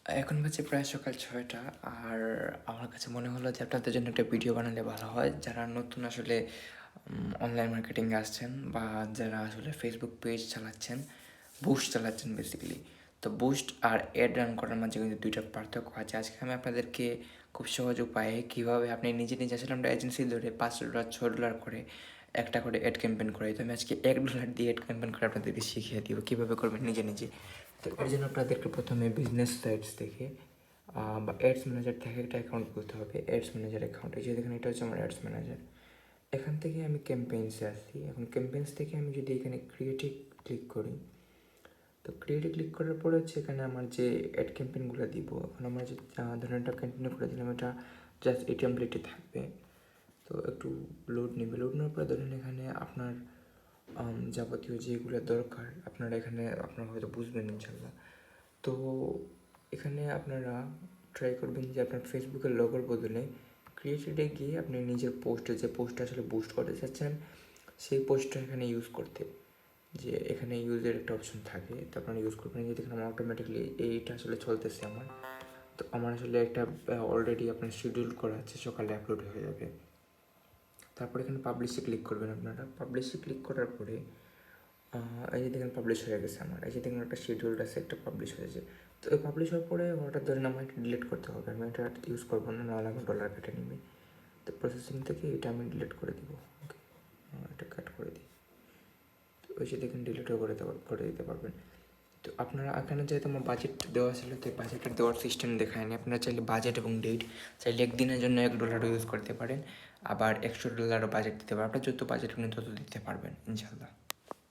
এখন বাজে প্রায় সকাল ৬টা। আর আমার কাছে মনে হলো যে আপনাদের জন্য একটা ভিডিও বানালে ভালো হয়। যারা নতুন আসলে অনলাইন মার্কেটিংয়ে আসছেন বা যারা আসলে ফেসবুক পেজ চালাচ্ছেন, বুস্ট চালাচ্ছেন বেসিক্যালি। তো বুস্ট আর অ্যাড রান করার মাঝে কিন্তু ২টা পার্থক্য আছে। আজকে আমি আপনাদেরকে খুব সহজ উপায়ে কীভাবে আপনি নিজে আসলে আমরা এজেন্সি ধরে $৫, $৬ করে একটা করে অ্যাড ক্যাম্পেইন করাই। তো আমি আজকে $১ দিয়ে অ্যাড ক্যাম্পেইন করে আপনাদেরকে শিখিয়ে দিব কীভাবে করবেন নিজে। তো এর জন্য আপনাদেরকে প্রথমে বিজনেস সাইটস থেকে বা অ্যাডস ম্যানেজার থেকে একটা অ্যাকাউন্ট খুলতে হবে। অ্যাডস ম্যানেজার অ্যাকাউন্ট, এই যে দেখেন এটা হচ্ছে আমার অ্যাডস ম্যানেজার। এখান থেকে আমি ক্যাম্পেইনসে আসি। এখন ক্যাম্পেইনস থেকে আমি যদি এখানে ক্রিয়েটিভ ক্লিক করি, তো ক্রিয়েটিভ ক্লিক করার পরে হচ্ছে এখানে আমার যে অ্যাড ক্যাম্পেইনগুলো দিব, এখন আমার যে ধরেন এটা কন্টিনিউ করে দিলাম, এটা জাস্ট এই টেমপ্লেটে থাকবে। তো একটু লোড নেবে, লোড নেওয়ার পরে ধরেন এখানে আপনার যাবতীয় যেগুলো দরকার আপনারা এখানে আপনারা হয়তো বুঝবেন ইনশাল্লাহ। তো এখানে আপনারা ট্রাই করবেন যে আপনার ফেসবুকের লোগোর বদলে ক্রিয়েটেডে গিয়ে আপনি নিজের পোস্টে যে পোস্টটা আসলে বুস্ট করতে চাচ্ছেন সেই পোস্টটা এখানে ইউজ করতে, যে এখানে ইউজের একটা অপশন থাকে, তো আপনারা ইউজ করবেন। যে দেখেন আমার অটোমেটিকলি এইটা আসলে চলতেছে আমার। তো আমার আসলে একটা অলরেডি আপনার শিডিউল করা আছে, সকালে আপলোড হয়ে যাবে। তারপর এখানে পাবলিশে ক্লিক করবেন আপনারা। পাবলিশে ক্লিক করার পরে এই যে দেখেন পাবলিশ হয়ে গেছে আমার। এই যে দেখেন একটা শিডিউলড আছে, একটা পাবলিশ হয়েছে। তো এই পাবলিশ হওয়ার পরে হঠাৎ ধরেন আমার এটা ডিলিট করতে হবে, আমি এটা ইউজ করবো না, নাহলে আমার ডলার কেটে নেবে। তো প্রসেসিং থেকে এটা আমি ডিলিট করে দিব। ওকে, এটা কাট করে দিই। তো ওই যে দেখেন ডিলিটও করে দিতে পারবেন। তো আপনারা এখানে যেহেতু আমার বাজেট দেওয়া ছিল, তো বাজেটের দেওয়ার সিস্টেম দেখায়নি। আপনারা চাইলে বাজেট এবং ডেট চাইলে একদিনের জন্য $1 ইউজ করতে পারেন, আবার $100 বাজেট দিতে পারেন। আপনার যত বাজেট আপনি তত দিতে পারবেন ইনশাল্লাহ।